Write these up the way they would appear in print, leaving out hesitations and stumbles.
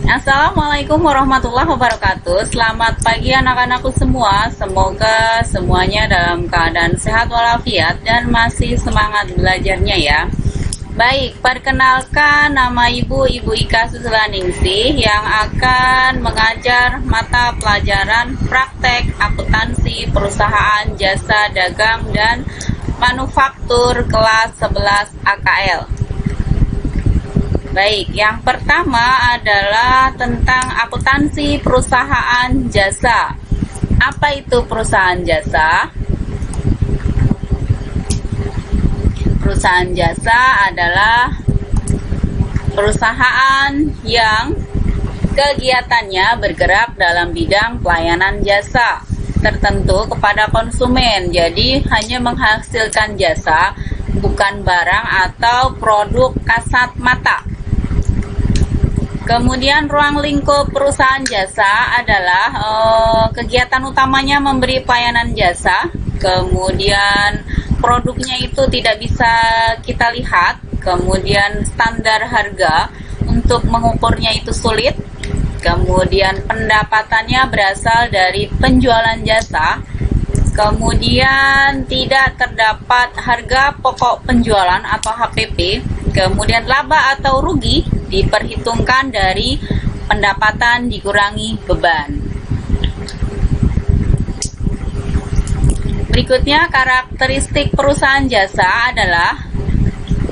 Assalamualaikum warahmatullahi wabarakatuh. Selamat pagi anak-anakku semua. Semoga semuanya dalam keadaan sehat walafiat dan masih semangat belajarnya ya. Baik, perkenalkan nama Ibu Ika Susilaningsih yang akan mengajar mata pelajaran praktek akuntansi perusahaan jasa dagang dan manufaktur kelas 11 AKL. Baik, yang pertama adalah tentang akuntansi perusahaan jasa. Apa itu perusahaan jasa? Perusahaan jasa adalah perusahaan yang kegiatannya bergerak dalam bidang pelayanan jasa tertentu kepada konsumen. Jadi hanya menghasilkan jasa, bukan barang atau produk kasat mata. Kemudian ruang lingkup perusahaan jasa adalah kegiatan utamanya memberi pelayanan jasa. Kemudian produknya itu tidak bisa kita lihat. Kemudian standar harga untuk mengukurnya itu sulit. Kemudian pendapatannya berasal dari penjualan jasa. Kemudian tidak terdapat harga pokok penjualan atau HPP. Kemudian laba atau rugi diperhitungkan dari pendapatan dikurangi beban. Berikutnya, karakteristik perusahaan jasa adalah: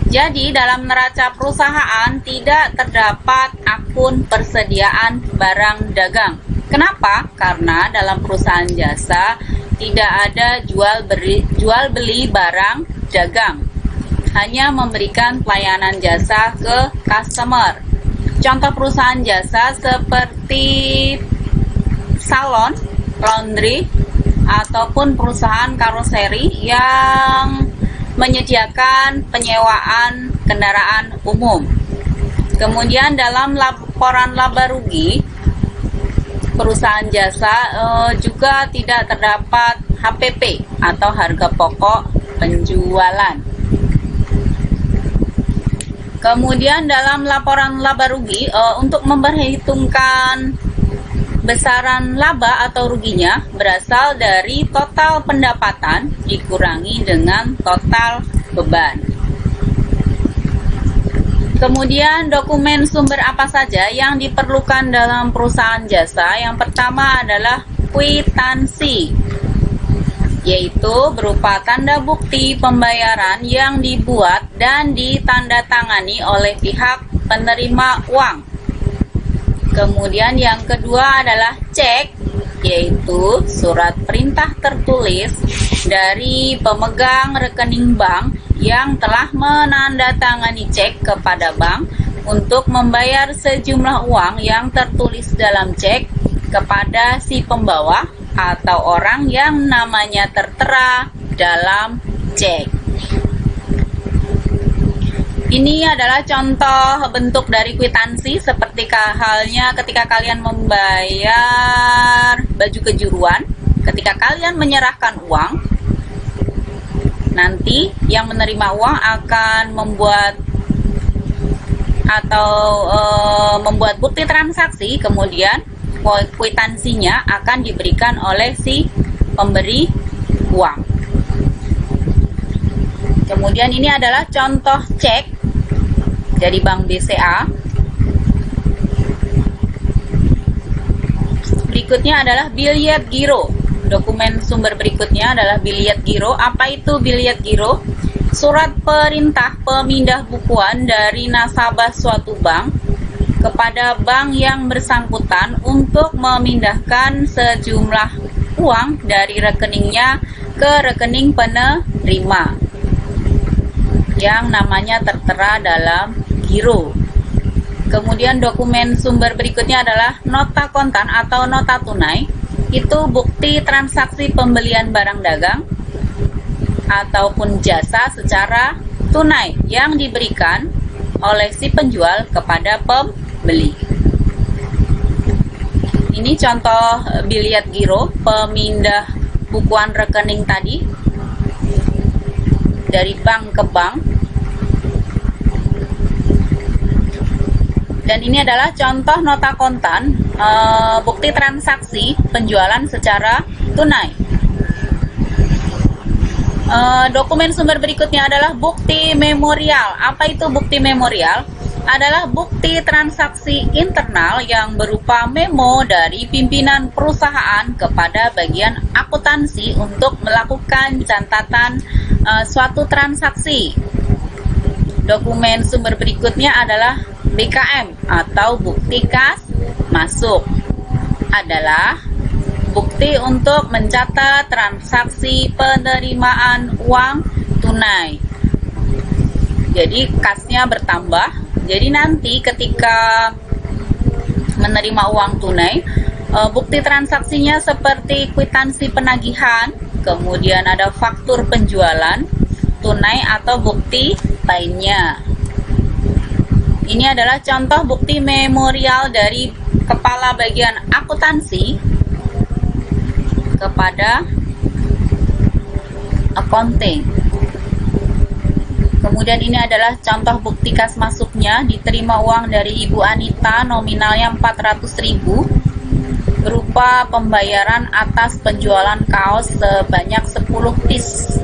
jadi dalam neraca perusahaan tidak terdapat akun persediaan barang dagang. Kenapa? Karena dalam perusahaan jasa tidak ada jual beli barang dagang, hanya memberikan pelayanan jasa ke customer. Contoh perusahaan jasa seperti salon, laundry, ataupun perusahaan karoseri yang menyediakan penyewaan kendaraan umum. Kemudian dalam laporan laba rugi perusahaan jasa juga tidak terdapat HPP atau harga pokok penjualan. Kemudian dalam laporan laba rugi untuk memperhitungkan besaran laba atau ruginya berasal dari total pendapatan dikurangi dengan total beban. Kemudian dokumen sumber apa saja yang diperlukan dalam perusahaan jasa? Yang pertama adalah kwitansi, yaitu berupa tanda bukti pembayaran yang dibuat dan ditandatangani oleh pihak penerima uang. Kemudian yang kedua adalah cek, yaitu surat perintah tertulis dari pemegang rekening bank yang telah menandatangani cek kepada bank untuk membayar sejumlah uang yang tertulis dalam cek kepada si pembawa atau orang yang namanya tertera dalam cek. Ini adalah contoh bentuk dari kwitansi, seperti halnya ketika kalian membayar baju kejuruan. Ketika kalian menyerahkan uang, nanti yang menerima uang akan membuat bukti transaksi, kemudian kwitansinya akan diberikan oleh si pemberi uang. Kemudian ini adalah contoh cek dari Bank BCA. Berikutnya adalah biliet giro. Dokumen sumber berikutnya adalah biliet giro. Apa itu biliet giro? Surat perintah pemindah bukuan dari nasabah suatu bank kepada bank yang bersangkutan untuk memindahkan sejumlah uang dari rekeningnya ke rekening penerima yang namanya tertera dalam giro. Kemudian dokumen sumber berikutnya adalah nota kontan atau nota tunai. Itu bukti transaksi pembelian barang dagang ataupun jasa secara tunai yang diberikan oleh si penjual kepada pembeli. Ini contoh biliet giro pemindah bukuan rekening tadi dari bank ke bank. Dan ini adalah contoh nota kontan, bukti transaksi penjualan secara tunai. Dokumen sumber berikutnya adalah bukti memorial. Apa itu bukti memorial? Adalah bukti transaksi internal yang berupa memo dari pimpinan perusahaan kepada bagian akuntansi untuk melakukan catatan suatu transaksi. Dokumen sumber berikutnya adalah BKM atau bukti kas masuk. Adalah bukti untuk mencatat transaksi penerimaan uang tunai. Jadi kasnya bertambah. Jadi nanti ketika menerima uang tunai, bukti transaksinya seperti kwitansi penagihan, kemudian ada faktur penjualan tunai atau bukti lainnya. Ini adalah contoh bukti memorial dari kepala bagian akuntansi kepada accounting. Kemudian ini adalah contoh bukti kas masuknya. Diterima uang dari Ibu Anita nominalnya 400.000 berupa pembayaran atas penjualan kaos sebanyak 10 piece.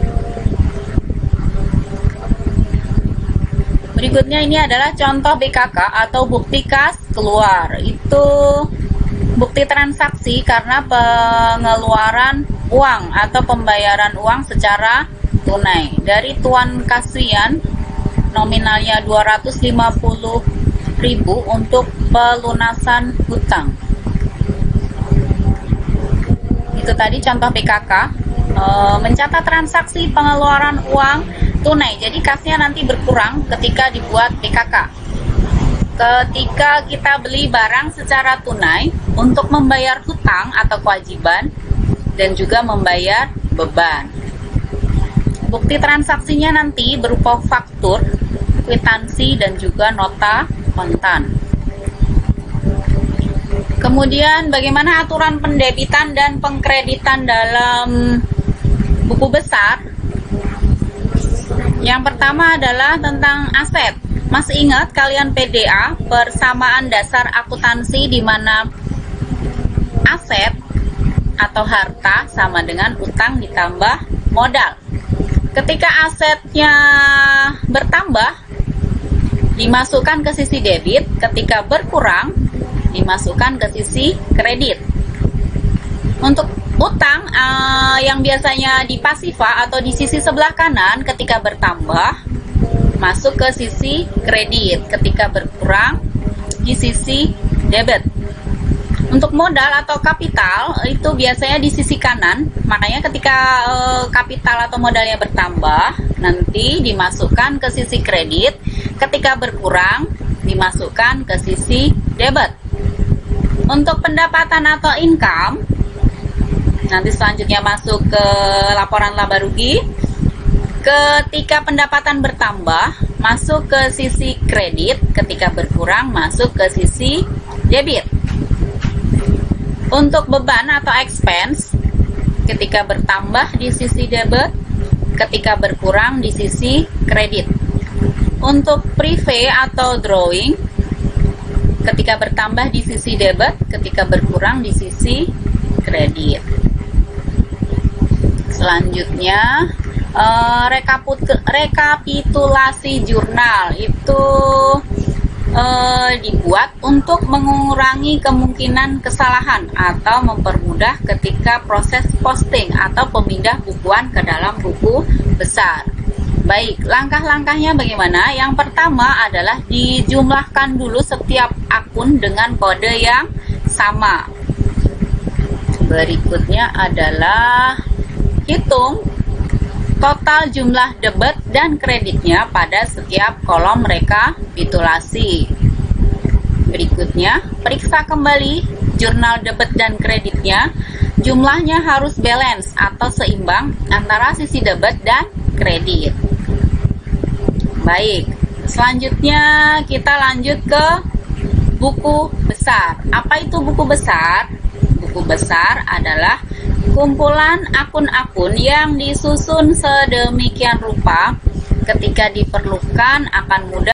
Berikutnya ini adalah contoh BKK atau bukti kas keluar. Itu bukti transaksi karena pengeluaran uang atau pembayaran uang secara tunai dari Tuan Kasrian nominalnya 250.000 untuk pelunasan hutang. Itu tadi contoh BKK, mencatat transaksi pengeluaran uang tunai. Jadi kasnya nanti berkurang ketika dibuat BKK. Ketika kita beli barang secara tunai untuk membayar hutang atau kewajiban dan juga membayar beban. Bukti transaksinya nanti berupa faktur, kwitansi, dan juga nota kontan. Kemudian bagaimana aturan pendebitan dan pengkreditan dalam buku besar? Yang pertama adalah tentang aset. Masih ingat kalian PDA, persamaan dasar akuntansi, di mana aset atau harta sama dengan utang ditambah modal. Ketika asetnya bertambah, dimasukkan ke sisi debit. Ketika berkurang, dimasukkan ke sisi kredit. Untuk utang yang biasanya di pasifa atau di sisi sebelah kanan, ketika bertambah, masuk ke sisi kredit. Ketika berkurang, di sisi debit. Untuk modal atau kapital itu biasanya di sisi kanan, makanya ketika kapital atau modalnya bertambah nanti dimasukkan ke sisi kredit, ketika berkurang dimasukkan ke sisi debit. Untuk pendapatan atau income nanti selanjutnya masuk ke laporan laba rugi. Ketika pendapatan bertambah masuk ke sisi kredit, ketika berkurang masuk ke sisi debit. Untuk beban atau expense, ketika bertambah di sisi debit, ketika berkurang di sisi kredit. Untuk prive atau drawing, ketika bertambah di sisi debit, ketika berkurang di sisi kredit. Selanjutnya, rekapitulasi jurnal itu dibuat untuk mengurangi kemungkinan kesalahan atau mempermudah ketika proses posting atau pemindah bukuan ke dalam buku besar. Baik, langkah-langkahnya bagaimana? Yang pertama adalah dijumlahkan dulu setiap akun dengan kode yang sama. Berikutnya adalah hitung total jumlah debit dan kreditnya pada setiap kolom rekapitulasi. Berikutnya, periksa kembali jurnal debit dan kreditnya. Jumlahnya harus balance atau seimbang antara sisi debit dan kredit. Baik, selanjutnya kita lanjut ke buku besar. Apa itu buku besar? Buku besar adalah kumpulan akun-akun yang disusun sedemikian rupa ketika diperlukan akan mudah